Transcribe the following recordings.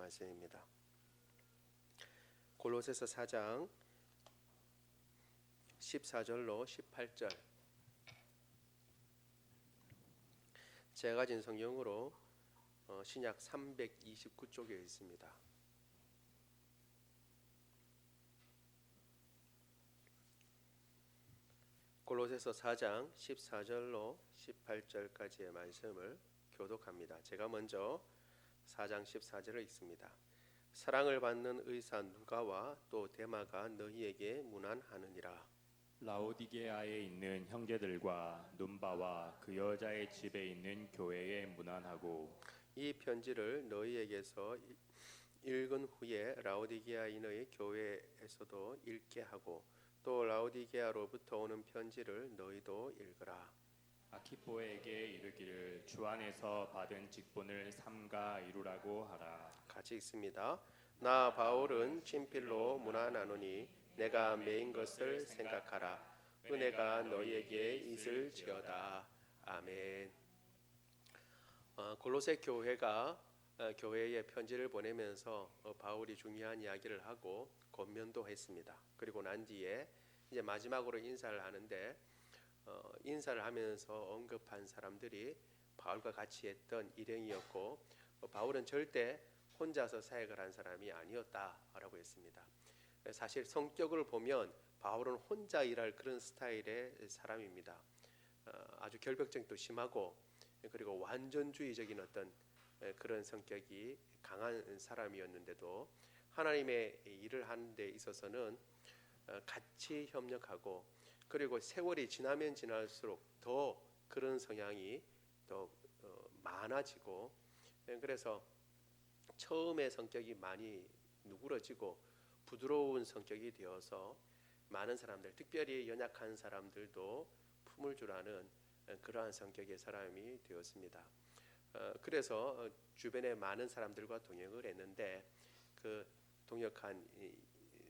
말씀입니다. 골로새서 4장 14절로 18절, 제가 가진 성경으로 신약 329쪽에 있습니다. 골로새서 4장 14절로 18절까지의 말씀을 교독합니다. 제가 먼저 4장 14절을 읽습니다. 사랑을 받는 의사 누가와 또 데마가 너희에게 문안하느니라. 라오디게아에 있는 형제들과 눈바와 그 여자의 집에 있는 교회에 문안하고, 이 편지를 너희에게서 읽은 후에 라오디게아인의 교회에서도 읽게 하고, 또 라오디게아로부터 오는 편지를 너희도 읽으라. 아키포에게 이르기를 주 안에서 받은 직분을 삼가 이루라고 하라. 같이 읽습니다. 나 바울은 친필로 문안하노니 내가 매인 것을 생각하라. 은혜가 너희에게 있을지어다. 아멘. 골로새 교회가 교회에 편지를 보내면서 바울이 중요한 이야기를 하고 권면도 했습니다. 그리고 난 뒤에 이제 마지막으로 인사를 하는데 인사를 하면서 언급한 사람들이 바울과 같이 했던 일행이었고, 바울은 절대 혼자서 사역을 한 사람이 아니었다라고 했습니다. 사실 성격을 보면 바울은 혼자 일할 그런 스타일의 사람입니다. 아주 결벽증도 심하고, 그리고 완전주의적인 어떤 그런 성격이 강한 사람이었는데도 하나님의 일을 하는 데 있어서는 같이 협력하고, 그리고 세월이 지나면 지날수록 더 그런 성향이 더 많아지고, 그래서 처음에 성격이 많이 누그러지고 부드러운 성격이 되어서 많은 사람들, 특별히 연약한 사람들도 품을 줄 아는 그러한 성격의 사람이 되었습니다. 그래서 주변에 많은 사람들과 동역을 했는데, 그 동역한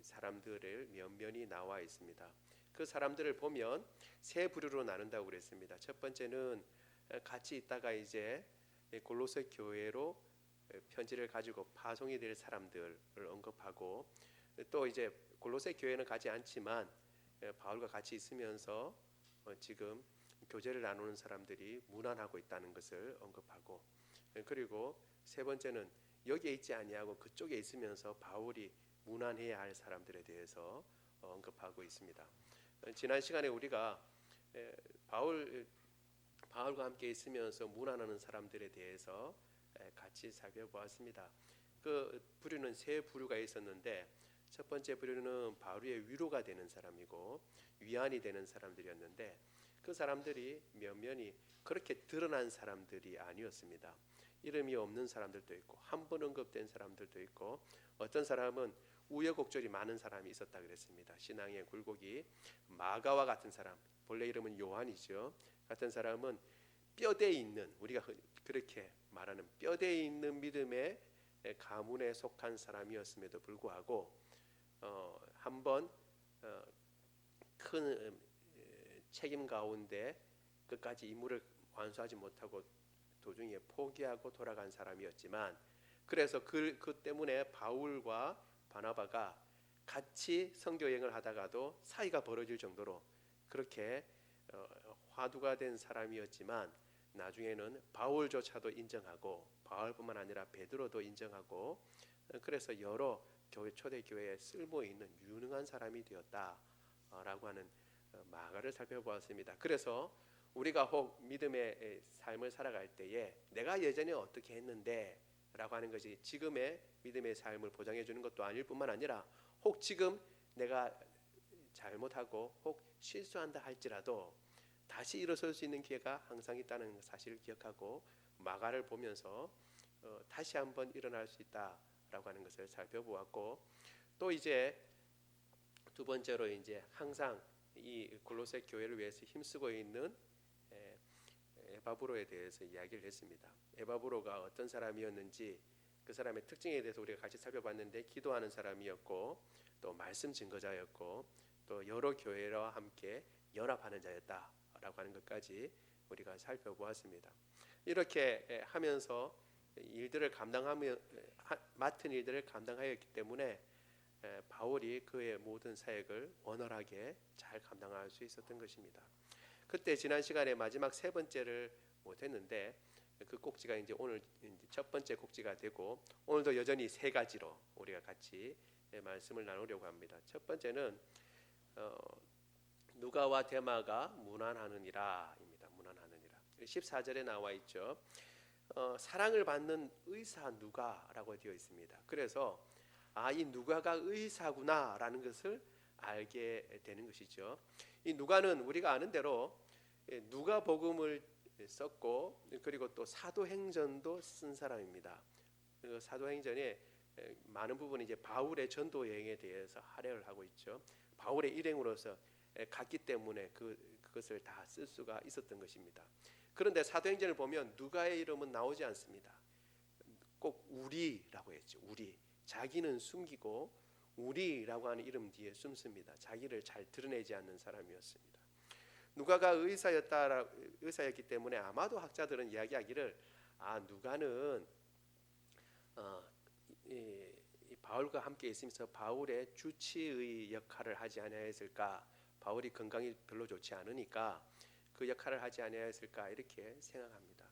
사람들을 면면이 나와 있습니다. 그 사람들을 보면 세 부류로 나눈다고 그랬습니다. 첫 번째는 같이 있다가 이제 골로새 교회로 편지를 가지고 파송이 될 사람들을 언급하고, 또 이제 골로새 교회는 가지 않지만 바울과 같이 있으면서 지금 교제를 나누는 사람들이 문안하고 있다는 것을 언급하고, 그리고 세 번째는 여기에 있지 아니하고 그쪽에 있으면서 바울이 문안해야 할 사람들에 대해서 언급하고 있습니다. 지난 시간에 우리가 바울과 함께 있으면서 문안하는 사람들에 대해서 같이 살펴보았습니다. 그 부류는 세 부류가 있었는데, 첫 번째 부류는 바울의 위로가 되는 사람이고 위안이 되는 사람들이었는데, 그 사람들이 면면이 그렇게 드러난 사람들이 아니었습니다. 이름이 없는 사람들도 있고 한 번 언급된 사람들도 있고, 어떤 사람은 우여곡절이 많은 사람이 있었다 그랬습니다. 신앙의 굴곡이 마가와 같은 사람, 본래 이름은 요한이죠. 같은 사람은 뼈대 있는, 우리가 그렇게 말하는 뼈대 있는 믿음의 가문에 속한 사람이었음에도 불구하고 한번 큰 책임 가운데 끝까지 임무를 완수하지 못하고 도중에 포기하고 돌아간 사람이었지만, 그래서 그 때문에 바울과 바나바가 같이 선교 여행을 하다가도 사이가 벌어질 정도로 그렇게 화두가 된 사람이었지만, 나중에는 바울조차도 인정하고 바울뿐만 아니라 베드로도 인정하고, 그래서 여러 초대 교회에 쓸모 있는 유능한 사람이 되었다라고 하는 마가를 살펴보았습니다. 그래서 우리가 혹 믿음의 삶을 살아갈 때에 내가 예전에 어떻게 했는데 라고 하는 것이 지금의 믿음의 삶을 보장해 주는 것도 아닐 뿐만 아니라, 혹 지금 내가 잘못하고 혹 실수한다 할지라도 다시 일어설 수 있는 기회가 항상 있다는 사실을 기억하고 마가를 보면서 다시 한번 일어날 수 있다라고 하는 것을 살펴보았고, 또 이제 두 번째로 이제 항상 이 골로새 교회를 위해서 힘쓰고 있는 에바브로에 대해서 이야기를 했습니다. 에바브로가 어떤 사람이었는지, 그 사람의 특징에 대해서 우리가 같이 살펴봤는데, 기도하는 사람이었고 또 말씀 증거자였고 또 여러 교회와 함께 연합하는 자였다라고 하는 것까지 우리가 살펴보았습니다. 이렇게 하면서 일들을 맡은 일들을 감당하였기 때문에 바울이 그의 모든 사역을 원활하게 잘 감당할 수 있었던 것입니다. 그때 지난 시간에 마지막 세 번째를 못했는데 그 꼭지가 이제 오늘 이제 첫 번째 꼭지가 되고 오늘도 여전히 세 가지로 우리가 같이 말씀을 나누려고 합니다. 첫 번째는 누가와 데마가 문안하느니라입니다. 문안하느니라. 14절에 나와 있죠. 사랑을 받는 의사 누가라고 되어 있습니다. 그래서 이 누가가 의사구나라는 것을 알게 되는 것이죠. 이 누가는 우리가 아는 대로 누가복음을 썼고 그리고 또 사도행전도 쓴 사람입니다. 그 사도행전에 많은 부분이 이제 바울의 전도 여행에 대해서 할애를 하고 있죠. 바울의 일행으로서 갔기 때문에 그것을 다 쓸 수가 있었던 것입니다. 그런데 사도행전을 보면 누가의 이름은 나오지 않습니다. 꼭 우리라고 했죠. 우리. 자기는 숨기고 우리라고 하는 이름 뒤에 숨습니다. 자기를 잘 드러내지 않는 사람이었습니다. 누가가 의사였기 때문에 아마도 학자들은 이야기하기를 누가는 이 바울과 함께 있으면서 바울의 주치의 역할을 하지 아니하였을까? 바울이 건강이 별로 좋지 않으니까 그 역할을 하지 아니하였을까? 이렇게 생각합니다.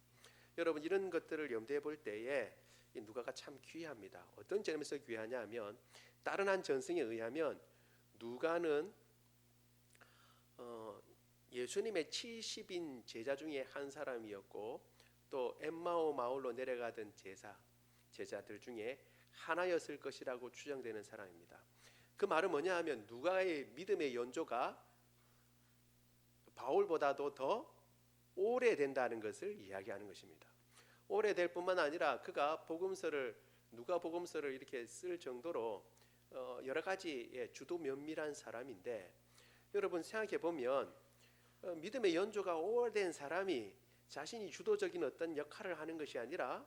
여러분 이런 것들을 염두에 볼 때에 이 누가가 참 귀합니다. 어떤 점에서 귀하냐면 다른 한 전승에 의하면 누가는 예수님의 70인 제자 중에 한 사람이었고 또 엠마오 마을로 내려가던 제자들 중에 하나였을 것이라고 추정되는 사람입니다. 그 말은 뭐냐 하면 누가의 믿음의 연조가 바울보다도 더 오래된다는 것을 이야기하는 것입니다. 오래될 뿐만 아니라 그가 누가 복음서를 이렇게 쓸 정도로 여러 가지 주도 면밀한 사람인데 여러분 생각해 보면 믿음의 연조가 오래된 사람이 자신이 주도적인 어떤 역할을 하는 것이 아니라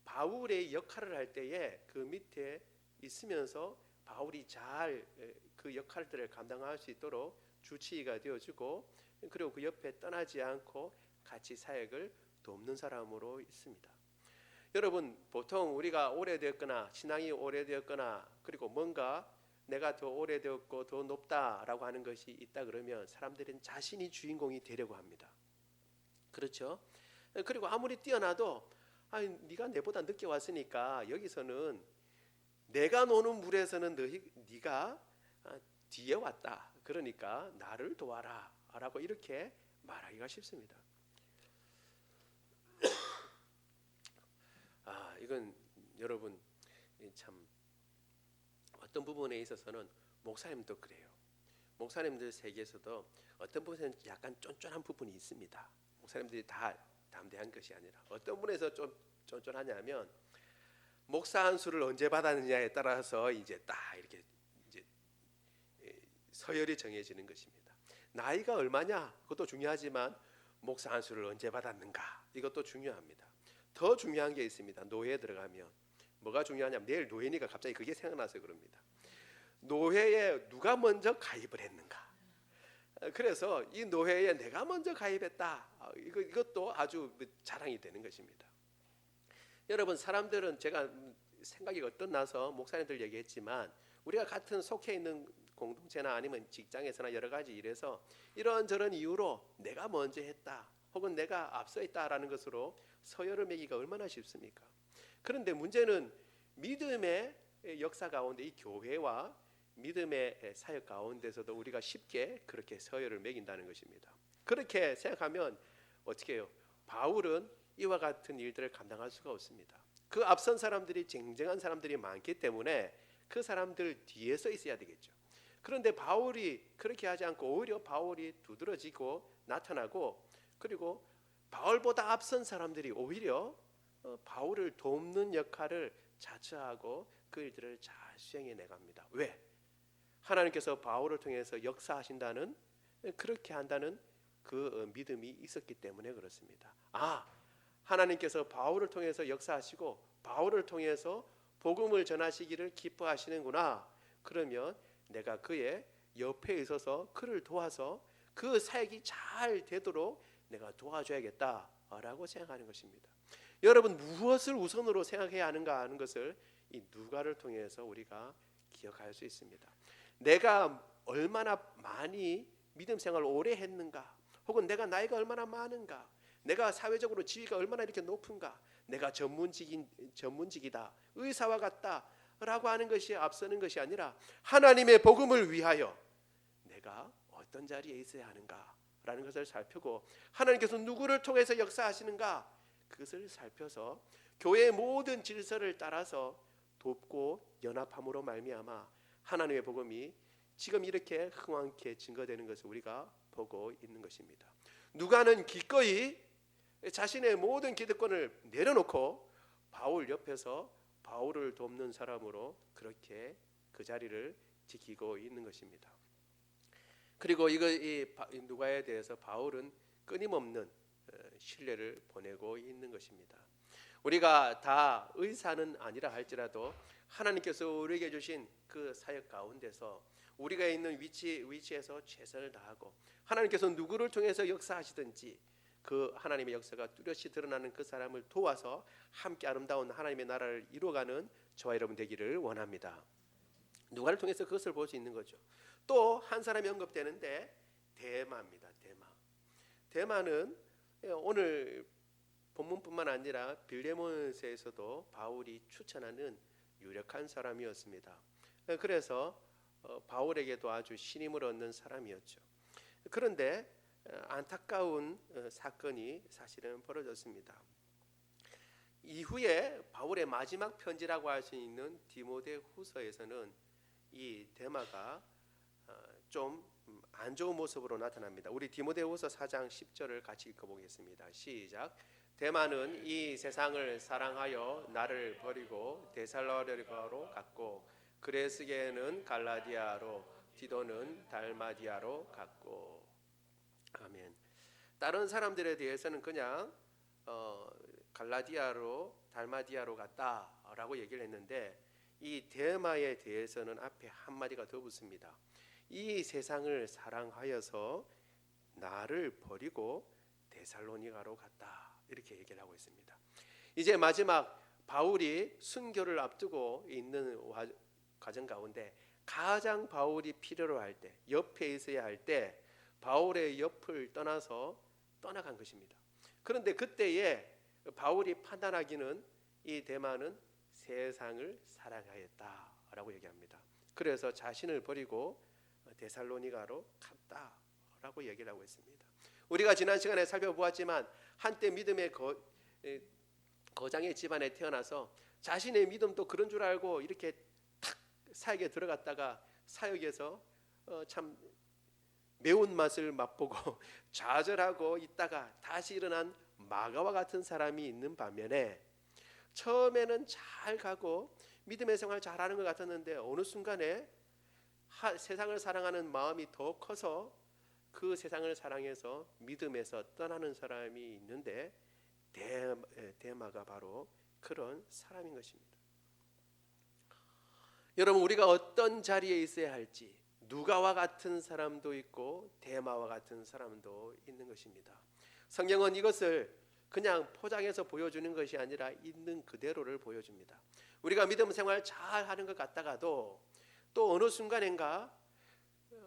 바울의 역할을 할 때에 그 밑에 있으면서 바울이 잘 그 역할들을 감당할 수 있도록 주치의가 되어주고 그리고 그 옆에 떠나지 않고 같이 사역을 돕는 사람으로 있습니다. 여러분 보통 우리가 오래되었거나 신앙이 오래되었거나 그리고 뭔가 내가 더 오래되었고 더 높다라고 하는 것이 있다 그러면 사람들은 자신이 주인공이 되려고 합니다. 그렇죠? 그리고 아무리 뛰어나도 네가 내보다 늦게 왔으니까 여기서는 내가 노는 물에서는 네가 뒤에 왔다. 그러니까 나를 도와라 라고 이렇게 말하기가 쉽습니다. 이건 여러분 참 어떤 부분에 있어서는 목사님도 그래요. 목사님들 세계에서도 어떤 부분에는 약간 쫀쫀한 부분이 있습니다. 목사님들이 다 담대한 것이 아니라 어떤 분에서 좀 쫀쫀하냐면 목사 한 수를 언제 받았느냐에 따라서 이제 딱 이렇게 이제 서열이 정해지는 것입니다. 나이가 얼마냐 그것도 중요하지만 목사 한 수를 언제 받았는가 이것도 중요합니다. 더 중요한 게 있습니다. 노예에 들어가면 뭐가 중요하냐면 내일 노예니까 갑자기 그게 생각나서 그럽니다. 노예에 누가 먼저 가입을 했는가. 그래서 이 노예에 내가 먼저 가입했다. 이것도 아주 자랑이 되는 것입니다. 여러분 사람들은 제가 생각이 어떠나서 목사님들 얘기했지만 우리가 같은 속해 있는 공동체나 아니면 직장에서나 여러 가지 일에서 이런저런 이유로 내가 먼저 했다 혹은 내가 앞서 있다라는 것으로 서열을 매기가 얼마나 쉽습니까? 그런데 문제는 믿음의 역사 가운데 이 교회와 믿음의 사역 가운데서도 우리가 쉽게 그렇게 서열을 매긴다는 것입니다. 그렇게 생각하면 어떻게 해요? 바울은 이와 같은 일들을 감당할 수가 없습니다. 그 앞선 사람들이 쟁쟁한 사람들이 많기 때문에 그 사람들 뒤에 서 있어야 되겠죠. 그런데 바울이 그렇게 하지 않고 오히려 바울이 두드러지고 나타나고 그리고 바울보다 앞선 사람들이 오히려 바울을 돕는 역할을 자처하고 그 일들을 잘 수행해 내갑니다. 왜? 하나님께서 바울을 통해서 역사하신다는 그렇게 한다는 그 믿음이 있었기 때문에 그렇습니다. 하나님께서 바울을 통해서 역사하시고 바울을 통해서 복음을 전하시기를 기뻐하시는구나. 그러면 내가 그의 옆에 있어서 그를 도와서 그 사역이 잘 되도록 내가 도와줘야겠다라고 생각하는 것입니다. 여러분 무엇을 우선으로 생각해야 하는가 하는 것을 이 누가를 통해서 우리가 기억할 수 있습니다. 내가 얼마나 많이 믿음 생활을 오래 했는가, 혹은 내가 나이가 얼마나 많은가, 내가 사회적으로 지위가 얼마나 이렇게 높은가, 내가 전문직이다, 의사와 같다 라고 하는 것이 앞서는 것이 아니라 하나님의 복음을 위하여 내가 어떤 자리에 있어야 하는가 라는 것을 살피고, 하나님께서 누구를 통해서 역사하시는가 그것을 살펴서 교회의 모든 질서를 따라서 돕고 연합함으로 말미암아 하나님의 복음이 지금 이렇게 흥왕케 증거되는 것을 우리가 보고 있는 것입니다. 누가는 기꺼이 자신의 모든 기득권을 내려놓고 바울 옆에서 바울을 돕는 사람으로 그렇게 그 자리를 지키고 있는 것입니다. 그리고 이 누가에 대해서 바울은 끊임없는 신뢰를 보내고 있는 것입니다. 우리가 다 의사는 아니라 할지라도 하나님께서 우리에게 주신 그 사역 가운데서 우리가 있는 위치에서 최선을 다하고, 하나님께서 누구를 통해서 역사하시든지 그 하나님의 역사가 뚜렷이 드러나는 그 사람을 도와서 함께 아름다운 하나님의 나라를 이루어가는 저와 여러분 되기를 원합니다. 누가를 통해서 그것을 볼 수 있는 거죠. 또 한 사람이 언급되는데 데마입니다. 데마는 오늘 본문뿐만 아니라 빌레몬서에서도 바울이 추천하는 유력한 사람이었습니다. 그래서 바울에게도 아주 신임을 얻는 사람이었죠. 그런데 안타까운 사건이 사실은 벌어졌습니다. 이후에 바울의 마지막 편지라고 할 수 있는 디모데후서에서는 이 데마가 좀 안 좋은 모습으로 나타납니다. 우리 디모데후서 4장 10절을 같이 읽어보겠습니다. 시작. 데마는 이 세상을 사랑하여 나를 버리고 데살로니가로 갔고, 그레스게는 갈라디아로, 디도는 달마디아로 갔고. 아멘. 다른 사람들에 대해서는 그냥 갈라디아로, 달마디아로 갔다라고 얘기를 했는데, 이 데마에 대해서는 앞에 한마디가 더 붙습니다. 이 세상을 사랑하여서 나를 버리고 데살로니가로 갔다, 이렇게 얘기를 하고 있습니다. 이제 마지막 바울이 순교를 앞두고 있는 과정 가운데 가장 바울이 필요로 할 때, 옆에 있어야 할 때 바울의 옆을 떠나서 떠나간 것입니다. 그런데 그때에 바울이 판단하기는 이 데마는 세상을 사랑하였다라고 얘기합니다. 그래서 자신을 버리고 데살로니가로 갔다라고 얘기를 하고 있습니다. 우리가 지난 시간에 살펴보았지만 한때 믿음의 거장의 집안에 태어나서 자신의 믿음도 그런 줄 알고 이렇게 탁 사역에 들어갔다가 사역에서 참 매운맛을 맛보고 좌절하고 있다가 다시 일어난 마가와 같은 사람이 있는 반면에, 처음에는 잘 가고 믿음의 생활 잘하는 것 같았는데 어느 순간에 세상을 사랑하는 마음이 더 커서 그 세상을 사랑해서 믿음에서 떠나는 사람이 있는데, 데마가 바로 그런 사람인 것입니다. 여러분, 우리가 어떤 자리에 있어야 할지, 누가와 같은 사람도 있고 데마와 같은 사람도 있는 것입니다. 성경은 이것을 그냥 포장해서 보여주는 것이 아니라 있는 그대로를 보여줍니다. 우리가 믿음 생활 잘하는 것 같다가도 또 어느 순간인가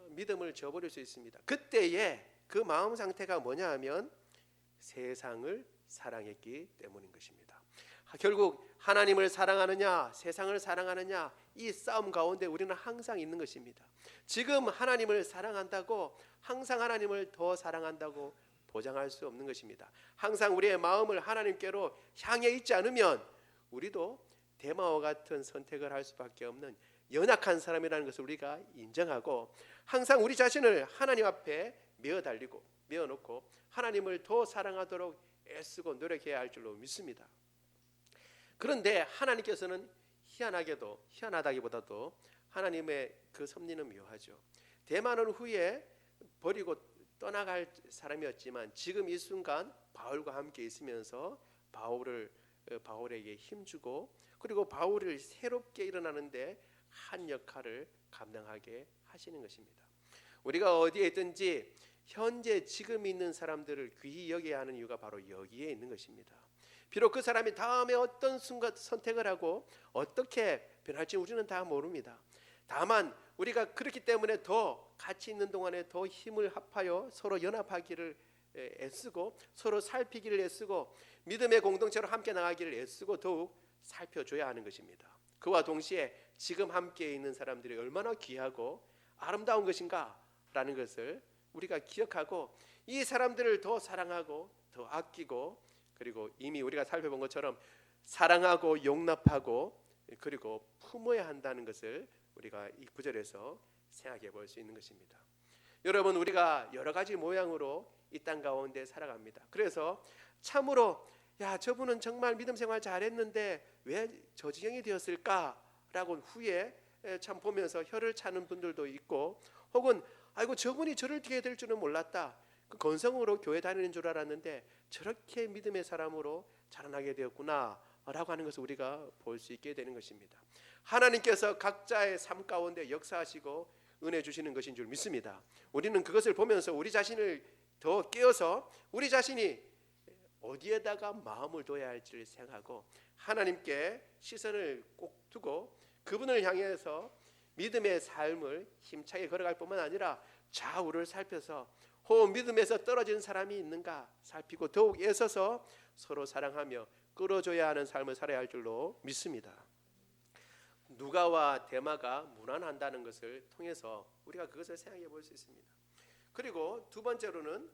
믿음을 저버릴 수 있습니다. 그때에 그 마음 상태가 뭐냐 하면 세상을 사랑했기 때문인 것입니다. 결국 하나님을 사랑하느냐 세상을 사랑하느냐, 이 싸움 가운데 우리는 항상 있는 것입니다. 지금 하나님을 사랑한다고 항상 하나님을 더 사랑한다고 보장할 수 없는 것입니다. 항상 우리의 마음을 하나님께로 향해 있지 않으면 우리도 데마와 같은 선택을 할 수밖에 없는 연약한 사람이라는 것을 우리가 인정하고, 항상 우리 자신을 하나님 앞에 메어 놓고 하나님을 더 사랑하도록 애쓰고 노력해야 할 줄로 믿습니다. 그런데 하나님께서는 희한하다기보다도 하나님의 그 섭리는 묘하죠. 데마는 후에 버리고 떠나갈 사람이었지만 지금 이 순간 바울과 함께 있으면서 바울에게 힘주고, 그리고 바울을 새롭게 일어나는데 한 역할을 감당하게 하시는 것입니다. 우리가 어디에 있든지 현재 지금 있는 사람들을 귀히 여겨야 하는 이유가 바로 여기에 있는 것입니다. 비록 그 사람이 다음에 어떤 순간 선택을 하고 어떻게 변할지 우리는 다 모릅니다. 다만 우리가 그렇기 때문에 더 같이 있는 동안에 더 힘을 합하여 서로 연합하기를 애쓰고 서로 살피기를 애쓰고 믿음의 공동체로 함께 나가기를 애쓰고 더욱 살펴줘야 하는 것입니다. 그와 동시에 지금 함께 있는 사람들이 얼마나 귀하고 아름다운 것인가 라는 것을 우리가 기억하고 이 사람들을 더 사랑하고 더 아끼고 그리고 이미 우리가 살펴본 것처럼 사랑하고 용납하고 그리고 품어야 한다는 것을 우리가 이 구절에서 생각해 볼 수 있는 것입니다. 여러분, 우리가 여러 가지 모양으로 이 땅 가운데 살아갑니다. 그래서 참으로 야, 저분은 정말 믿음 생활 잘했는데 왜 저 지경이 되었을까라고 후에 참 보면서 혀를 차는 분들도 있고, 혹은 아이고 저분이 저렇게 될 줄은 몰랐다, 그 건성으로 교회 다니는 줄 알았는데 저렇게 믿음의 사람으로 자라나게 되었구나 라고 하는 것을 우리가 볼 수 있게 되는 것입니다. 하나님께서 각자의 삶 가운데 역사하시고 은혜 주시는 것인 줄 믿습니다. 우리는 그것을 보면서 우리 자신을 더 깨어서 우리 자신이 어디에다가 마음을 둬야 할지를 생각하고 하나님께 시선을 꼭 두고 그분을 향해서 믿음의 삶을 힘차게 걸어갈 뿐만 아니라 좌우를 살펴서 혹 믿음에서 떨어진 사람이 있는가 살피고 더욱 애써서 서로 사랑하며 끌어줘야 하는 삶을 살아야 할 줄로 믿습니다. 누가와 데마가 무난한다는 것을 통해서 우리가 그것을 생각해 볼 수 있습니다. 그리고 두 번째로는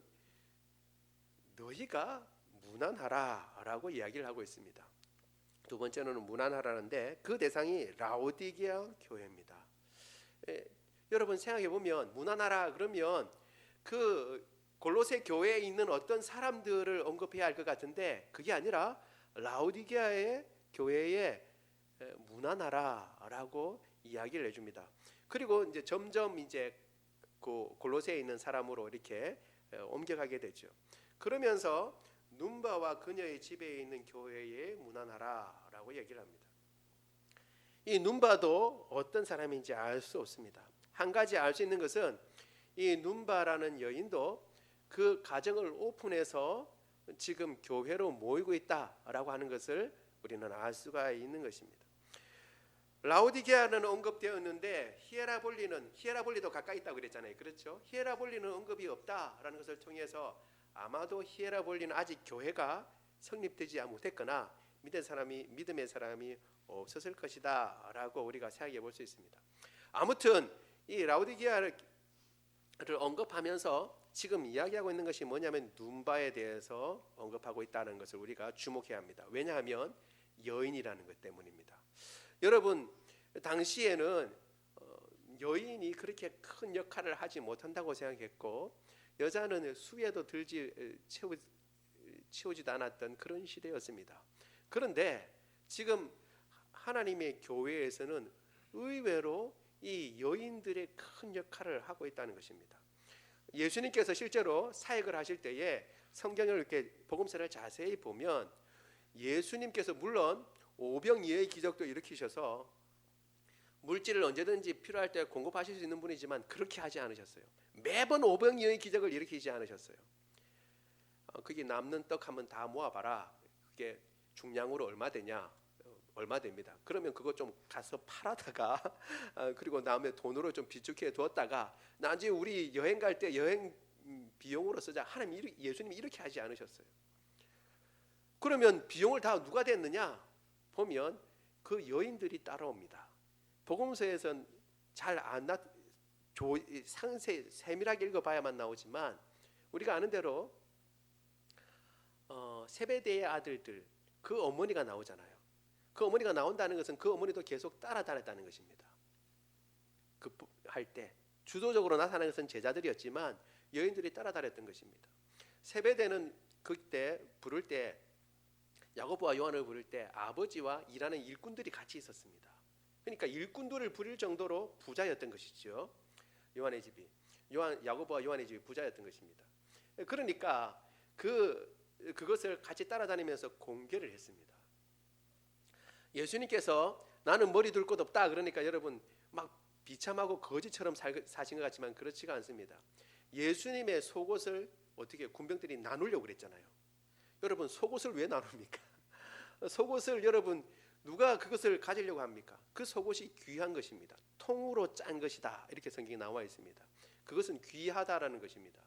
너희가 무난하라라고 이야기를 하고 있습니다. 두 번째로는 무난하라는데 그 대상이 라오디게아 교회입니다. 여러분 생각해 보면 무난하라 그러면 그 골로새 교회에 있는 어떤 사람들을 언급해야 할 것 같은데 그게 아니라 라오디게아의 교회에 무난하라라고 이야기를 해줍니다. 그리고 이제 점점 이제 그 골로새에 있는 사람으로 이렇게 옮겨가게 되죠. 그러면서 눈바와 그녀의 집에 있는 교회에 무난하라라고 얘기를 합니다. 이 눈바도 어떤 사람인지 알 수 없습니다. 한 가지 알 수 있는 것은 이 눈바라는 여인도 그 가정을 오픈해서 지금 교회로 모이고 있다라고 하는 것을 우리는 알 수가 있는 것입니다. 라오디게아는 언급되었는데 히에라볼리도 가까이 있다고 그랬잖아요. 그렇죠? 히에라볼리는 언급이 없다라는 것을 통해서 아마도 히에라볼리는 아직 교회가 성립되지 못했거나 믿음의 사람이 없었을 것이다라고 우리가 생각해 볼 수 있습니다. 아무튼 이 라오디게아를 언급하면서 지금 이야기하고 있는 것이 뭐냐면 눈바에 대해서 언급하고 있다는 것을 우리가 주목해야 합니다. 왜냐하면 여인이라는 것 때문입니다. 여러분 당시에는 여인이 그렇게 큰 역할을 하지 못한다고 생각했고 여자는 수에도 채우지도 않았던 그런 시대였습니다. 그런데 지금 하나님의 교회에서는 의외로 이 여인들의 큰 역할을 하고 있다는 것입니다. 예수님께서 실제로 사역을 하실 때에 성경을 이렇게 복음서를 자세히 보면 예수님께서 물론 오병이어의 기적도 일으키셔서 물질을 언제든지 필요할 때 공급하실 수 있는 분이지만 그렇게 하지 않으셨어요. 매번 오병이어의 기적을 일으키지 않으셨어요. 그게 남는 떡 한번 다 모아봐라. 그게 중량으로 얼마 되냐? 얼마 됩니다. 그러면 그거 좀 가서 팔아다가 그리고 다음에 돈으로 좀 비축해 두었다가 나중에 우리 여행 갈 때 여행 비용으로 쓰자. 예수님이 이렇게 하지 않으셨어요. 그러면 비용을 다 누가 댔느냐? 보면 그 여인들이 따라옵니다. 복음서에선 잘 안 상세 세밀하게 읽어봐야만 나오지만 우리가 아는 대로 세베대의 아들들 그 어머니가 나오잖아요. 그 어머니가 나온다는 것은 그 어머니도 계속 따라다녔다는 것입니다. 그 할 때 주도적으로 나타나는 것은 제자들이었지만 여인들이 따라다녔던 것입니다. 세베대는 그때 부를 때 야고보와 요한을 부를 때 아버지와 일하는 일꾼들이 같이 있었습니다. 그러니까 일꾼들을 부릴 정도로 부자였던 것이죠. 야고보와 요한의 집이 부자였던 것입니다. 그러니까 그것을 같이 따라다니면서 공개를 했습니다. 예수님께서 나는 머리 둘 곳 없다 그러니까 여러분 막 비참하고 거지처럼 사신 것 같지만 그렇지가 않습니다. 예수님의 속옷을 어떻게 군병들이 나누려고 그랬잖아요. 여러분 속옷을 왜 나눕니까? 속옷을 여러분 누가 그것을 가지려고 합니까? 그 속옷이 귀한 것입니다. 통으로 짠 것이다. 이렇게 성경에 나와 있습니다. 그것은 귀하다라는 것입니다.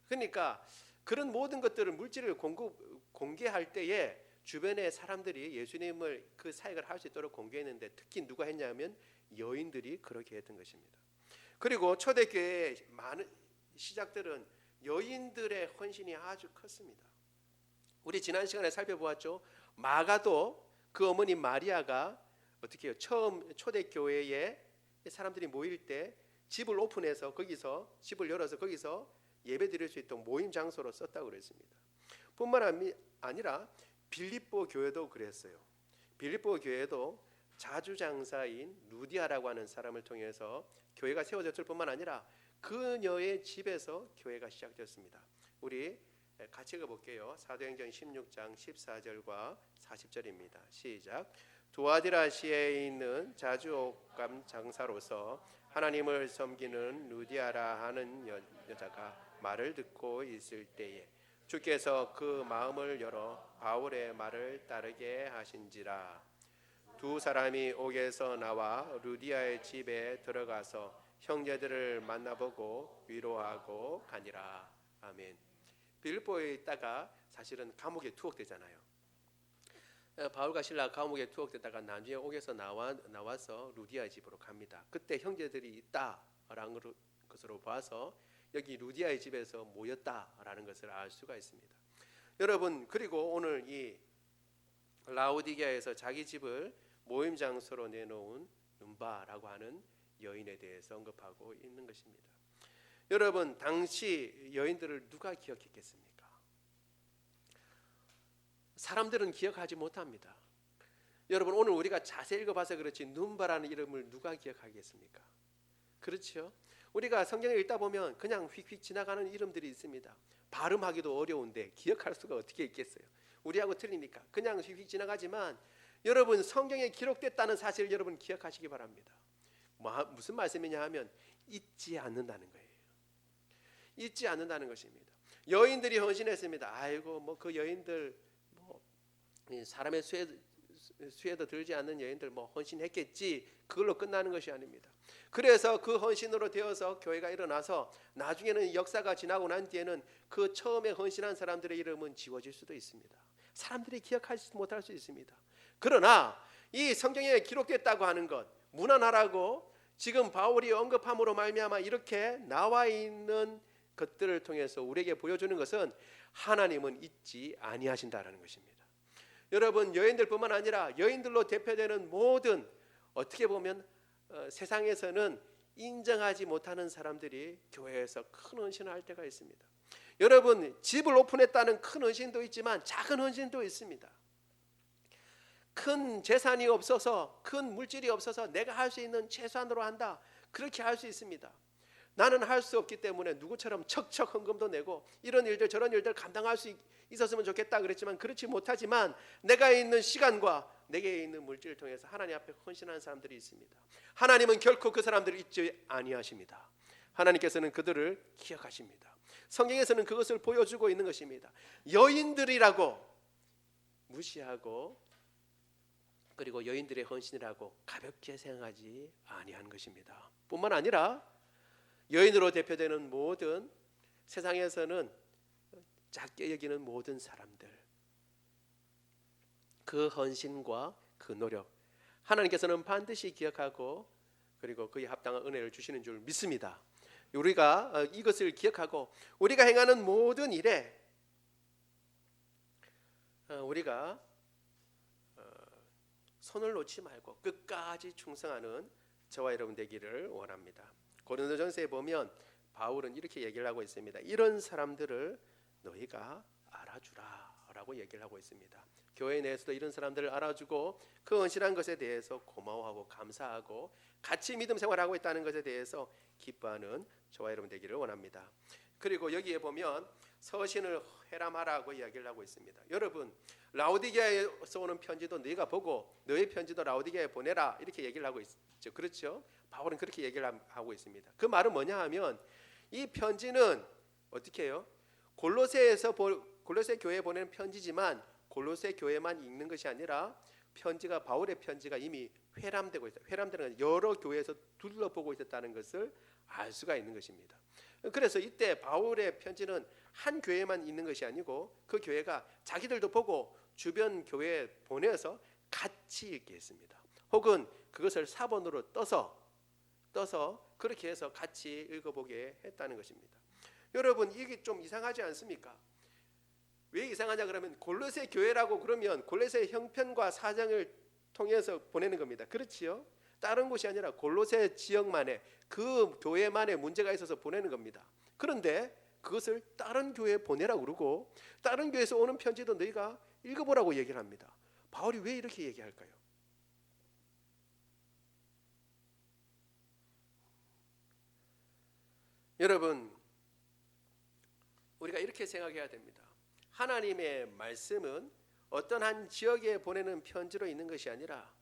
그러니까 그런 모든 것들을 물질을 공개할 때에 주변의 사람들이 예수님을 그 사역을 할 수 있도록 공개했는데 특히 누가 했냐면 여인들이 그렇게 했던 것입니다. 그리고 초대교회의 많은 시작들은 여인들의 헌신이 아주 컸습니다. 우리 지난 시간에 살펴보았죠. 마가도 그 어머니 마리아가 어떻게 해요? 처음 초대교회에 사람들이 모일 때 집을 오픈해서 거기서 집을 열어서 거기서 예배 드릴 수 있도록 모임 장소로 썼다고 그랬습니다. 뿐만 아니라 빌립보 교회도 그랬어요. 빌립보 교회도 자주장사인 루디아라고 하는 사람을 통해서 교회가 세워졌을 뿐만 아니라 그녀의 집에서 교회가 시작되었습니다. 우리 같이 읽어볼게요. 사도행전 16장 14절과 40절입니다. 시작. 두아디라시에 있는 자주옷감 장사로서 하나님을 섬기는 루디아라 하는 여자가 말을 듣고 있을 때에 주께서 그 마음을 열어 바울의 말을 따르게 하신지라. 두 사람이 옥에서 나와 루디아의 집에 들어가서 형제들을 만나보고 위로하고 가니라. 아멘. 빌립보에 있다가 사실은 감옥에 투옥되잖아요. 바울과 실라 감옥에 투옥되다가 나중에 옥에서 나와서 루디아의 집으로 갑니다. 그때 형제들이 있다라는 것으로 봐서 여기 루디아의 집에서 모였다라는 것을 알 수가 있습니다. 여러분, 그리고 오늘 이 라오디게아에서 자기 집을 모임 장소로 내놓은 눈바라고 하는 여인에 대해서 언급하고 있는 것입니다. 여러분, 당시 여인들을 누가 기억했겠습니까? 사람들은 기억하지 못합니다. 여러분, 오늘 우리가 자세히 읽어봐서 그렇지 눈바라는 이름을 누가 기억하겠습니까? 그렇죠? 우리가 성경을 읽다 보면 그냥 휙휙 지나가는 이름들이 있습니다. 발음하기도 어려운데 기억할 수가 어떻게 있겠어요? 우리하고 틀리니까 그냥 휙휙 지나가지만 여러분, 성경에 기록됐다는 사실을 여러분 기억하시기 바랍니다. 무슨 말씀이냐 하면 잊지 않는다는 거예요. 잊지 않는다는 것입니다. 여인들이 헌신했습니다. 아이고 뭐 그 여인들 뭐 사람의 수에도 들지 않는 여인들 뭐 헌신했겠지, 그걸로 끝나는 것이 아닙니다. 그래서 그 헌신으로 되어서 교회가 일어나서 나중에는 역사가 지나고 난 뒤에는 그 처음에 헌신한 사람들의 이름은 지워질 수도 있습니다. 사람들이 기억하지 못할 수 있습니다. 그러나 이 성경에 기록됐다고 하는 것, 무난하라고 지금 바울이 언급함으로 말미암아 이렇게 나와 있는 것들을 통해서 우리에게 보여주는 것은 하나님은 잊지 아니하신다라는 것입니다. 여러분, 여인들뿐만 아니라 여인들로 대표되는 모든, 어떻게 보면 세상에서는 인정하지 못하는 사람들이 교회에서 큰 헌신을 할 때가 있습니다. 여러분, 집을 오픈했다는 큰 헌신도 있지만 작은 헌신도 있습니다. 큰 재산이 없어서, 큰 물질이 없어서 내가 할 수 있는 최소한으로 한다, 그렇게 할 수 있습니다. 나는 할 수 없기 때문에 누구처럼 척척 헌금도 내고 이런 일들 저런 일들 감당할 수 있었으면 좋겠다 그랬지만 그렇지 못하지만 내가 있는 시간과 내게 있는 물질을 통해서 하나님 앞에 헌신하는 사람들이 있습니다. 하나님은 결코 그 사람들을 잊지 아니하십니다. 하나님께서는 그들을 기억하십니다. 성경에서는 그것을 보여주고 있는 것입니다. 여인들이라고 무시하고 그리고 여인들의 헌신이라고 가볍게 생각하지 아니한 것입니다. 뿐만 아니라 여인으로 대표되는 모든, 세상에서는 작게 여기는 모든 사람들, 그 헌신과 그 노력, 하나님께서는 반드시 기억하고 그리고 그에 합당한 은혜를 주시는 줄 믿습니다. 우리가 이것을 기억하고 우리가 행하는 모든 일에 우리가 손을 놓지 말고 끝까지 충성하는 저와 여러분 되기를 원합니다. 고린도전서에 보면 바울은 이렇게 얘기를 하고 있습니다. 이런 사람들을 너희가 알아주라라고 얘기를 하고 있습니다. 교회 내에서도 이런 사람들을 알아주고 그 헌신한 것에 대해서 고마워하고 감사하고 같이 믿음 생활하고 있다는 것에 대해서 기뻐하는 저와 여러분 되기를 원합니다. 그리고 여기에 보면 서신을 회람하라고 이야기를 하고 있습니다. 여러분, 라오디게아에서 오는 편지도 너희가 보고 너희 편지도 라오디게아에 보내라, 이렇게 얘기를 하고 있죠. 그렇죠? 바울은 그렇게 얘기를 하고 있습니다. 그 말은 뭐냐 하면 이 편지는 어떻게 해요? 골로새 교회에 보내는 편지지만 골로새 교회만 읽는 것이 아니라 편지가 바울의 편지가 이미 회람되고 있다. 회람되는 건 여러 교회에서 둘러보고 있었다는 것을 알 수가 있는 것입니다. 그래서 이때 바울의 편지는 한 교회만 있는 것이 아니고 그 교회가 자기들도 보고 주변 교회에 보내서 같이 읽게 했습니다. 혹은 그것을 사본으로 떠서 그렇게 해서 같이 읽어보게 했다는 것입니다. 여러분, 이게 좀 이상하지 않습니까? 왜 이상하냐 그러면 골로새 교회라고 그러면 골로새 형편과 사정을 통해서 보내는 겁니다. 그렇지요? 다른 곳이 아니라 골로새 지역만의 그 교회만의 문제가 있어서 보내는 겁니다. 그런데 그것을 다른 교회에 보내라고 그러고 다른 교회에서 오는 편지도 너희가 읽어보라고 얘기를 합니다. 바울이 왜 이렇게 얘기할까요? 여러분, 우리가 이렇게 생각해야 됩니다. 하나님의 말씀은 어떤 한 지역에 보내는 편지로 있는 것이 아니라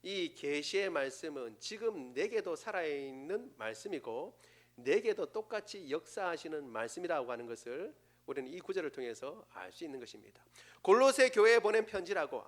이 계시의 말씀은 지금 내게도 살아있는 말씀이고 내게도 똑같이 역사하시는 말씀이라고 하는 것을 우리는 이 구절을 통해서 알 수 있는 것입니다. 골로새 교회에 보낸 편지라고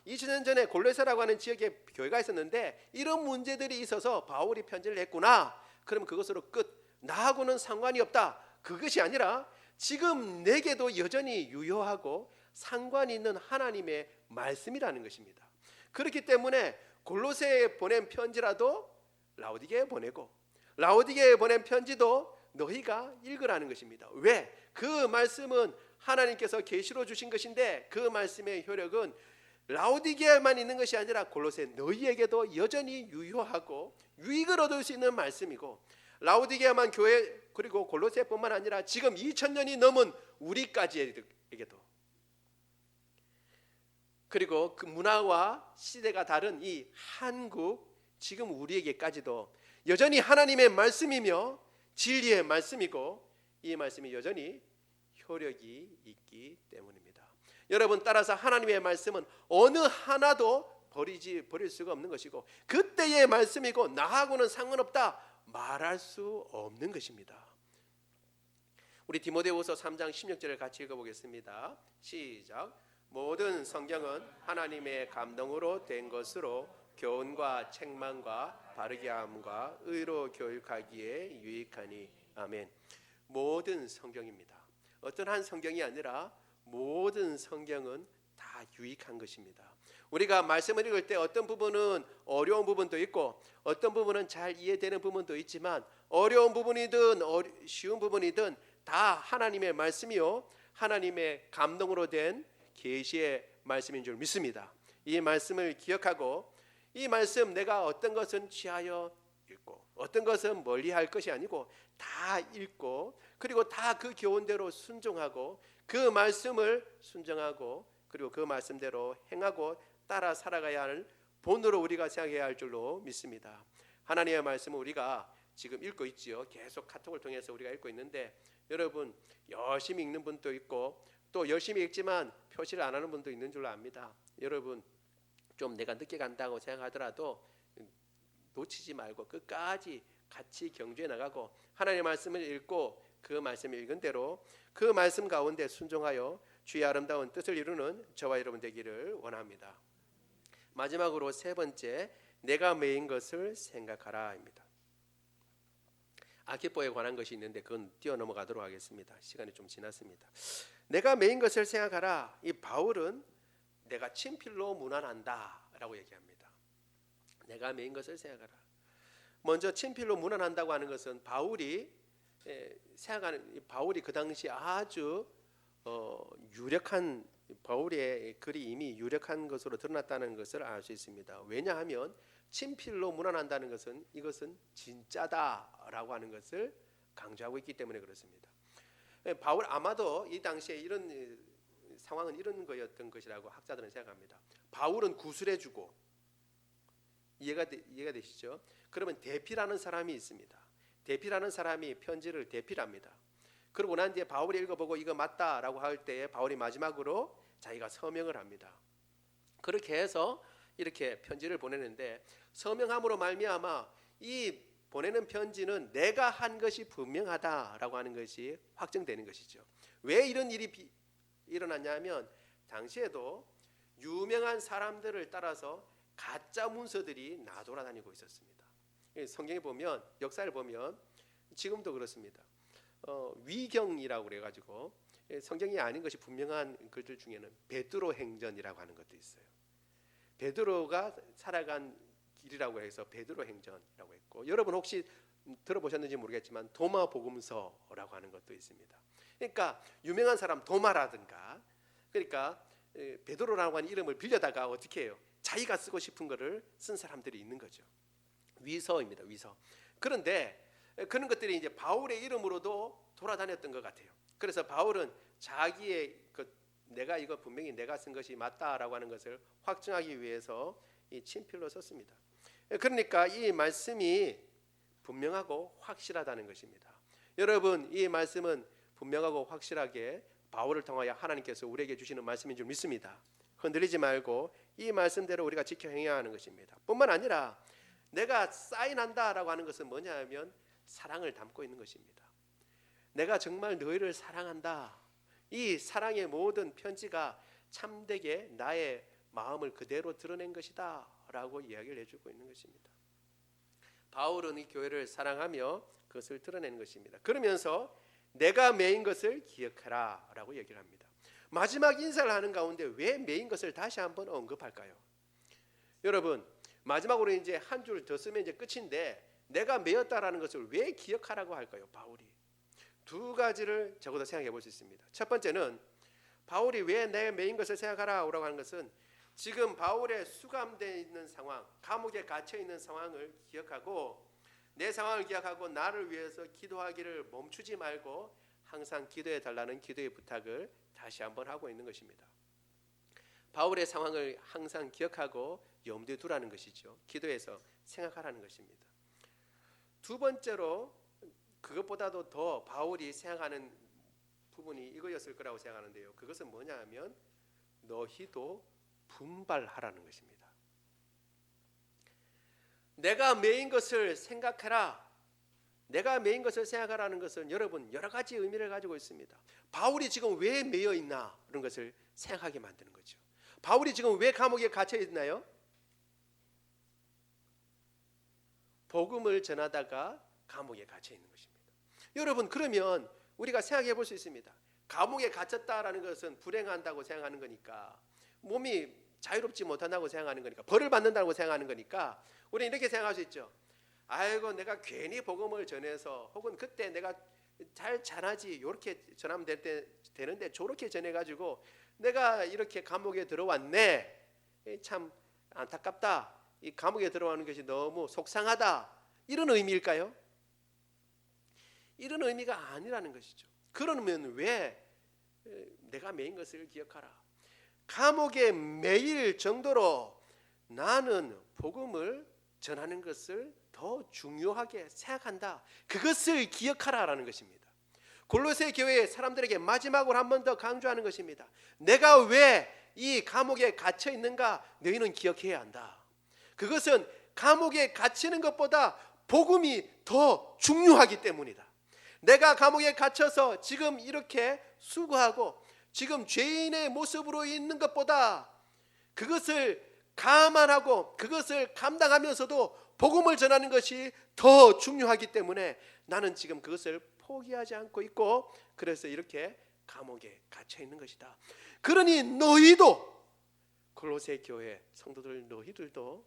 2000년 전에 골로새라고 하는 지역에 교회가 있었는데 이런 문제들이 있어서 바울이 편지를 했구나. 그럼 그것으로 끝. 나하고는 상관이 없다. 그것이 아니라 지금 내게도 여전히 유효하고 상관이 있는 하나님의 말씀이라는 것입니다. 그렇기 때문에 골로새에 보낸 편지라도 라오디게에 보내고 라오디게에 보낸 편지도 너희가 읽으라는 것입니다. 왜? 그 말씀은 하나님께서 계시로 주신 것인데 그 말씀의 효력은 라오디게에만 있는 것이 아니라 골로새 너희에게도 여전히 유효하고 유익을 얻을 수 있는 말씀이고 라오디게아만 교회 그리고 골로새뿐만 아니라 지금 2000년이 넘은 우리까지에게도 그리고 그 문화와 시대가 다른 이 한국 지금 우리에게까지도 여전히 하나님의 말씀이며 진리의 말씀이고 이 말씀이 여전히 효력이 있기 때문입니다. 여러분, 따라서 하나님의 말씀은 어느 하나도 버릴 수가 없는 것이고 그때의 말씀이고 나하고는 상관없다 말할 수 없는 것입니다. 우리 디모데후서 3장 16절을 같이 읽어보겠습니다. 시작. 모든 성경은 하나님의 감동으로 된 것으로 교훈과 책망과 바르게 함과 의로 교육하기에 유익하니. 아멘. 모든 성경입니다. 어떤 한 성경이 아니라 모든 성경은 다 유익한 것입니다. 우리가 말씀을 읽을 때 어떤 부분은 어려운 부분도 있고 어떤 부분은 잘 이해되는 부분도 있지만 어려운 부분이든 쉬운 부분이든 다 하나님의 말씀이요 하나님의 감동으로 된 계시의 말씀인 줄 믿습니다. 이 말씀을 기억하고 이 말씀 내가 어떤 것은 취하여 읽고 어떤 것은 멀리할 것이 아니고 다 읽고 그리고 다 그 교훈대로 순종하고 그 말씀을 순종하고 그리고 그 말씀대로 행하고 따라 살아가야 할 본으로 우리가 생각해야 할 줄로 믿습니다. 하나님의 말씀을 우리가 지금 읽고 있지요. 계속 카톡을 통해서 우리가 읽고 있는데 여러분 열심히 읽는 분도 있고 또 열심히 읽지만 표시를 안 하는 분도 있는 줄로 압니다. 여러분 좀 내가 늦게 간다고 생각하더라도 놓치지 말고 끝까지 같이 경주해 나가고 하나님의 말씀을 읽고 그 말씀을 읽은 대로 그 말씀 가운데 순종하여 주의 아름다운 뜻을 이루는 저와 여러분 되기를 원합니다. 마지막으로 세 번째, 내가 메인 것을 생각하라입니다. 아키포에 관한 것이 있는데 그건 뛰어넘어가도록 하겠습니다. 시간이 좀 지났습니다. 내가 메인 것을 생각하라. 이 바울은 내가 친필로 문안한다라고 얘기합니다. 내가 메인 것을 생각하라. 먼저 친필로 문안한다고 하는 것은 바울이 생각하는 바울이 그 당시 아주 유력한 바울의 글이 이미 유력한 것으로 드러났다는 것을 알 수 있습니다. 왜냐하면 친필로 문안한다는 것은 이것은 진짜다라고 하는 것을 강조하고 있기 때문에 그렇습니다. 바울 아마도 이 당시에 이런 상황은 이런 거였던 것이라고 학자들은 생각합니다. 바울은 구술해주고 이해가 되시죠? 그러면 대피라는 사람이 있습니다. 대피라는 사람이 편지를 대필합니다. 그러고 난 뒤에 바울이 읽어보고 이거 맞다라고 할 때에 바울이 마지막으로 자기가 서명을 합니다. 그렇게 해서 이렇게 편지를 보내는데 서명함으로 말미암아 이 보내는 편지는 내가 한 것이 분명하다라고 하는 것이 확정되는 것이죠. 왜 이런 일이 일어났냐면 당시에도 유명한 사람들을 따라서 가짜 문서들이 나돌아다니고 있었습니다. 성경에 보면, 역사를 보면 지금도 그렇습니다. 위경이라고 그래가지고 성경이 아닌 것이 분명한 글들 중에는 베드로 행전이라고 하는 것도 있어요. 베드로가 살아간 길이라고 해서 베드로 행전이라고 했고, 여러분 혹시 들어보셨는지 모르겠지만 도마 복음서라고 하는 것도 있습니다. 그러니까 유명한 사람 도마라든가, 그러니까 베드로라고 하는 이름을 빌려다가 어떻게 해요? 자기가 쓰고 싶은 거를 쓴 사람들이 있는 거죠. 위서입니다. 위서. 그런데 그런 것들이 이제 바울의 이름으로도 돌아다녔던 것 같아요. 그래서 바울은 자기의 내가 이거 분명히 내가 쓴 것이 맞다라고 하는 것을 확증하기 위해서 이 친필로 썼습니다. 그러니까 이 말씀이 분명하고 확실하다는 것입니다. 여러분, 이 말씀은 분명하고 확실하게 바울을 통하여 하나님께서 우리에게 주시는 말씀인 줄 믿습니다. 흔들리지 말고 이 말씀대로 우리가 지켜 행해야 하는 것입니다. 뿐만 아니라 내가 사인한다라고 하는 것은 뭐냐 하면 사랑을 담고 있는 것입니다. 내가 정말 너희를 사랑한다. 이 사랑의 모든 편지가 참되게 나의 마음을 그대로 드러낸 것이다 라고 이야기를 해주고 있는 것입니다. 바울은 이 교회를 사랑하며 그것을 드러내는 것입니다. 그러면서 내가 메인 것을 기억하라 라고 얘기를 합니다. 마지막 인사를 하는 가운데 왜 메인 것을 다시 한번 언급할까요? 여러분, 마지막으로 이제 한 줄 더 쓰면 이제 끝인데 내가 메였다라는 것을 왜 기억하라고 할까요? 바울이 두 가지를 적어도 생각해 볼 수 있습니다. 첫 번째는 바울이 왜 내 메인 것을 생각하라고 하는 것은 지금 바울의 수감되어 있는 상황, 감옥에 갇혀 있는 상황을 기억하고 내 상황을 기억하고 나를 위해서 기도하기를 멈추지 말고 항상 기도해 달라는 기도의 부탁을 다시 한번 하고 있는 것입니다. 바울의 상황을 항상 기억하고 염두에 두라는 것이죠. 기도해서 생각하라는 것입니다. 두 번째로 그것보다도 더 바울이 생각하는 부분이 이거였을 거라고 생각하는데요. 그것은 뭐냐 하면 너희도 분발하라는 것입니다. 내가 메인 것을 생각해라. 내가 메인 것을 생각하라는 것은 여러분 여러 가지 의미를 가지고 있습니다. 바울이 지금 왜 매여 있나 그런 것을 생각하게 만드는 거죠. 바울이 지금 왜 감옥에 갇혀 있나요? 복음을 전하다가 감옥에 갇혀 있는 것입니다. 여러분, 그러면 우리가 생각해 볼 수 있습니다. 감옥에 갇혔다라는 것은 불행한다고 생각하는 거니까, 몸이 자유롭지 못한다고 생각하는 거니까, 벌을 받는다고 생각하는 거니까 우리는 이렇게 생각할 수 있죠. 아이고, 내가 괜히 복음을 전해서, 혹은 그때 내가 잘 전하지 이렇게 전하면 되는데 저렇게 전해가지고 내가 이렇게 감옥에 들어왔네. 참 안타깝다. 이 감옥에 들어가는 것이 너무 속상하다. 이런 의미일까요? 이런 의미가 아니라는 것이죠. 그러면 왜 내가 메인 것을 기억하라. 감옥에 매일 정도로 나는 복음을 전하는 것을 더 중요하게 생각한다. 그것을 기억하라라는 것입니다. 골로새 교회의 사람들에게 마지막으로 한 번 더 강조하는 것입니다. 내가 왜 이 감옥에 갇혀 있는가 너희는 기억해야 한다. 그것은 감옥에 갇히는 것보다 복음이 더 중요하기 때문이다. 내가 감옥에 갇혀서 지금 이렇게 수고하고 지금 죄인의 모습으로 있는 것보다 그것을 감안하고 그것을 감당하면서도 복음을 전하는 것이 더 중요하기 때문에 나는 지금 그것을 포기하지 않고 있고 그래서 이렇게 감옥에 갇혀 있는 것이다. 그러니 너희도 골로새 교회 성도들 너희들도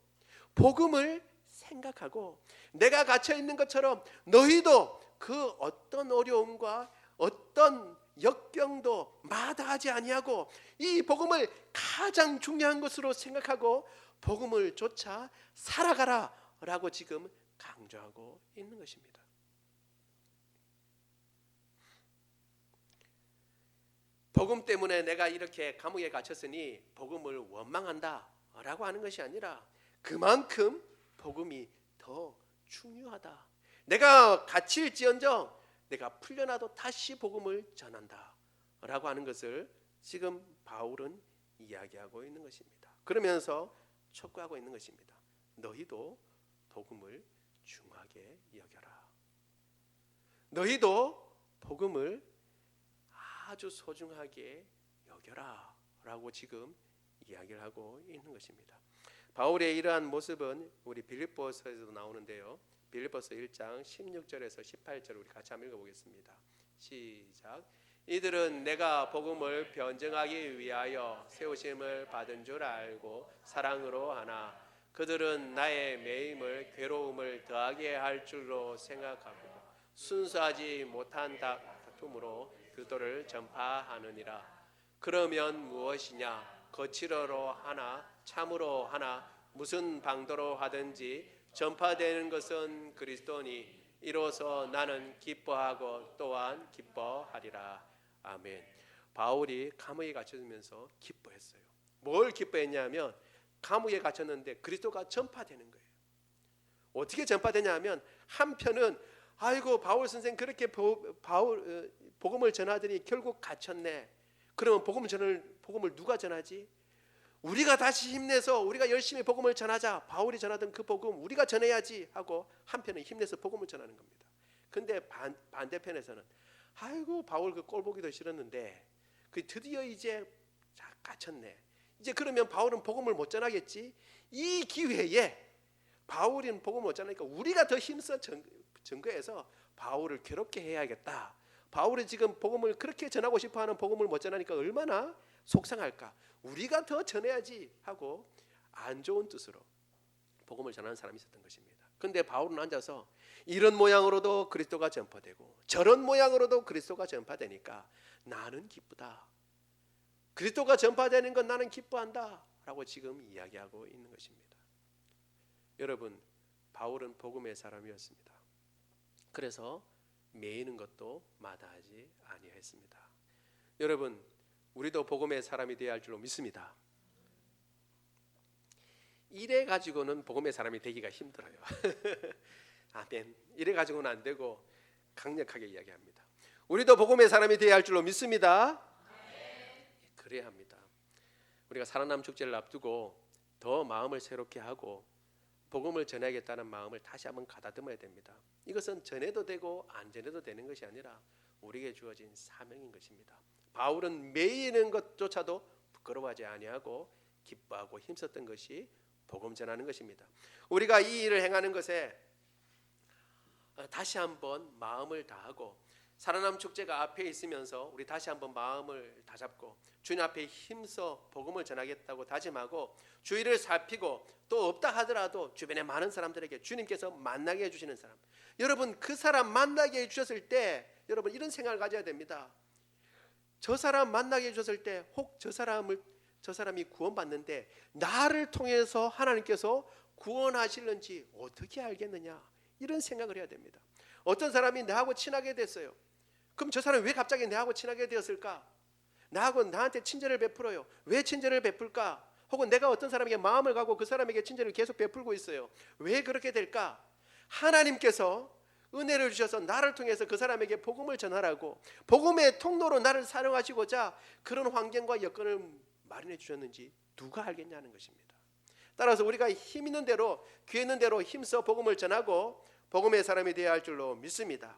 복음을 생각하고 내가 갇혀 있는 것처럼 너희도 그 어떤 어려움과 어떤 역경도 마다하지 아니하고 이 복음을 가장 중요한 것으로 생각하고 복음을 쫓아 살아가라라고 지금 강조하고 있는 것입니다. 복음 때문에 내가 이렇게 감옥에 갇혔으니 복음을 원망한다라고 하는 것이 아니라 그만큼 복음이 더 중요하다. 내가 갇힐지언정 내가 풀려나도 다시 복음을 전한다라고 하는 것을 지금 바울은 이야기하고 있는 것입니다. 그러면서 촉구하고 있는 것입니다. 너희도 복음을 중하게 여겨라. 너희도 복음을 아주 소중하게 여겨라 라고 지금 이야기를 하고 있는 것입니다. 바울의 이러한 모습은 우리 빌립보서에서도 나오는데요. 빌립보서 1장 16절에서 18절 우리 같이 한번 읽어보겠습니다. 시작. 이들은 내가 복음을 변증하기 위하여 세우심을 받은 줄 알고 사랑으로 하나 그들은 나의 매임을 괴로움을 더하게 할 줄로 생각하고 순수하지 못한 다툼으로 그들을 전파하느니라. 그러면 무엇이냐? 거칠어로 하나 참으로 하나 무슨 방도로 하든지 전파되는 것은 그리스도니 이로써 나는 기뻐하고 또한 기뻐하리라. 아멘. 바울이 감옥에 갇혀지면서 기뻐했어요. 뭘 기뻐했냐면 감옥에 갇혔는데 그리스도가 전파되는 거예요. 어떻게 전파되냐면 한편은 아이고 바울 선생 그렇게 복음을 전하더니 결국 갇혔네. 그러면 복음을 누가 전하지? 우리가 다시 힘내서 우리가 열심히 복음을 전하자. 바울이 전하던 그 복음 우리가 전해야지 하고 한편은 힘내서 복음을 전하는 겁니다. 근데 반대편에서는 아이고 바울 그 꼴 보기도 싫었는데 그 드디어 이제 갇혔네. 이제 그러면 바울은 복음을 못 전하겠지. 이 기회에 바울은 복음을 못 전하니까 우리가 더 힘써 증거해서 바울을 괴롭게 해야겠다. 바울이 지금 복음을 그렇게 전하고 싶어하는 복음을 못 전하니까 얼마나 속상할까. 우리가 더 전해야지 하고 안 좋은 뜻으로 복음을 전하는 사람이 있었던 것입니다. 그런데 바울은 앉아서 이런 모양으로도 그리스도가 전파되고 저런 모양으로도 그리스도가 전파되니까 나는 기쁘다. 그리스도가 전파되는 건 나는 기뻐한다 라고 지금 이야기하고 있는 것입니다. 여러분, 바울은 복음의 사람이었습니다. 그래서 매이는 것도 마다하지 아니했습니다. 여러분, 우리도 복음의 사람이 되어야 할 줄로 믿습니다. 이래 가지고는 복음의 사람이 되기가 힘들어요. 아멘. 이래 가지고는 안 되고 강력하게 이야기합니다. 우리도 복음의 사람이 되어야 할 줄로 믿습니다. 그래야 합니다. 우리가 살아남 축제를 앞두고 더 마음을 새롭게 하고 복음을 전해야겠다는 마음을 다시 한번 가다듬어야 됩니다. 이것은 전해도 되고 안 전해도 되는 것이 아니라 우리에게 주어진 사명인 것입니다. 바울은 매이는 것조차도 부끄러워하지 아니하고 기뻐하고 힘썼던 것이 복음 전하는 것입니다. 우리가 이 일을 행하는 것에 다시 한번 마음을 다하고 살아남 축제가 앞에 있으면서 우리 다시 한번 마음을 다잡고 주님 앞에 힘써 복음을 전하겠다고 다짐하고 주의를 살피고 또 없다 하더라도 주변에 많은 사람들에게 주님께서 만나게 해주시는 사람, 여러분 그 사람 만나게 해주셨을 때 여러분 이런 생각을 가져야 됩니다. 저 사람 만나게 해주셨을 때 혹 저 사람이 구원받는데 나를 통해서 하나님께서 구원하실는지 어떻게 알겠느냐, 이런 생각을 해야 됩니다. 어떤 사람이 나하고 친하게 됐어요. 그럼 저 사람이 왜 갑자기 나하고 친하게 되었을까? 나한테 친절을 베풀어요. 왜 친절을 베풀까? 혹은 내가 어떤 사람에게 마음을 가고 그 사람에게 친절을 계속 베풀고 있어요. 왜 그렇게 될까? 하나님께서 은혜를 주셔서 나를 통해서 그 사람에게 복음을 전하라고 복음의 통로로 나를 사용하시고자 그런 환경과 여건을 마련해 주셨는지 누가 알겠냐는 것입니다. 따라서 우리가 힘 있는 대로 귀 있는 대로 힘써 복음을 전하고 복음의 사람이 되어야 할 줄로 믿습니다.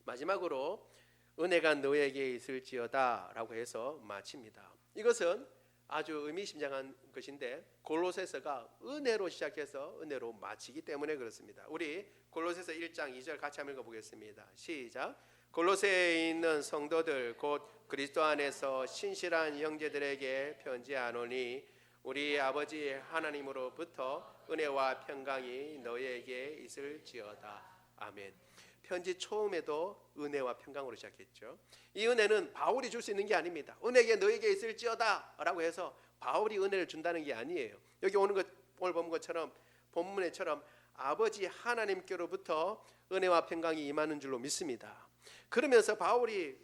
마지막으로 은혜가 너에게 있을지어다 라고 해서 마칩니다. 이것은 아주 의미심장한 것인데 골로새서가 은혜로 시작해서 은혜로 마치기 때문에 그렇습니다. 우리 골로새서 1장 2절 같이 한번 읽어보겠습니다. 시작. 골로새에 있는 성도들 곧 그리스도 안에서 신실한 형제들에게 편지하노니 우리 아버지 하나님으로부터 은혜와 평강이 너에게 있을지어다. 아멘. 편지 처음에도 은혜와 평강으로 시작했죠. 이 은혜는 바울이 줄 수 있는 게 아닙니다. 은혜가 너에게 있을지어다 라고 해서 바울이 은혜를 준다는 게 아니에요. 여기 오늘 본 것처럼 본문에처럼 아버지 하나님께로부터 은혜와 평강이 임하는 줄로 믿습니다. 그러면서 바울이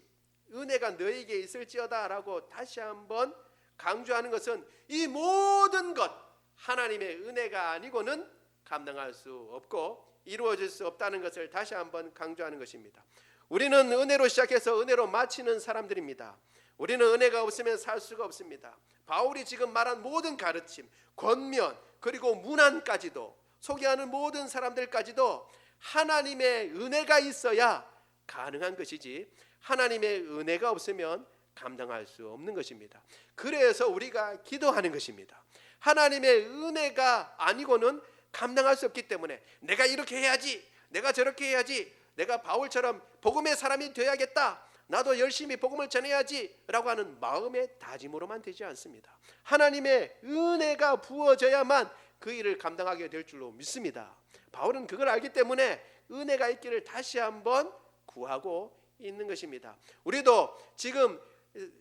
은혜가 너에게 있을지어다 라고 다시 한번 강조하는 것은 이 모든 것 하나님의 은혜가 아니고는 감당할 수 없고 이루어질 수 없다는 것을 다시 한번 강조하는 것입니다. 우리는 은혜로 시작해서 은혜로 마치는 사람들입니다. 우리는 은혜가 없으면 살 수가 없습니다. 바울이 지금 말한 모든 가르침, 권면, 그리고 문안까지도 소개하는 모든 사람들까지도 하나님의 은혜가 있어야 가능한 것이지 하나님의 은혜가 없으면 감당할 수 없는 것입니다. 그래서 우리가 기도하는 것입니다. 하나님의 은혜가 아니고는 감당할 수 없기 때문에 내가 이렇게 해야지, 내가 저렇게 해야지, 내가 바울처럼 복음의 사람이 되어야겠다, 나도 열심히 복음을 전해야지 라고 하는 마음의 다짐으로만 되지 않습니다. 하나님의 은혜가 부어져야만 그 일을 감당하게 될 줄로 믿습니다. 바울은 그걸 알기 때문에 은혜가 있기를 다시 한번 구하고 있는 것입니다. 우리도 지금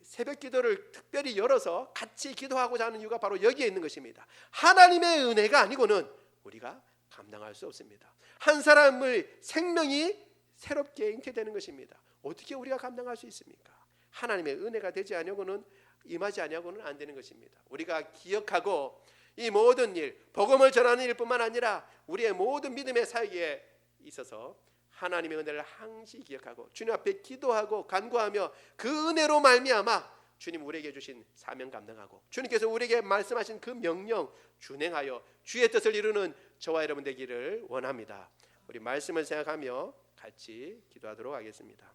새벽 기도를 특별히 열어서 같이 기도하고자 하는 이유가 바로 여기에 있는 것입니다. 하나님의 은혜가 아니고는 우리가 감당할 수 없습니다. 한 사람의 생명이 새롭게 잉태되는 것입니다. 어떻게 우리가 감당할 수 있습니까? 하나님의 은혜가 되지 아니하고는, 임하지 아니하고는 안 되는 것입니다. 우리가 기억하고 이 모든 일, 복음을 전하는 일뿐만 아니라 우리의 모든 믿음의 사역에 있어서 하나님의 은혜를 항시 기억하고 주님 앞에 기도하고 간구하며 그 은혜로 말미암아 주님 우리에게 주신 사명 감당하고 주님께서 우리에게 말씀하신 그 명령 준행하여 주의 뜻을 이루는 저와 여러분 되기를 원합니다. 우리 말씀을 생각하며 같이 기도하도록 하겠습니다.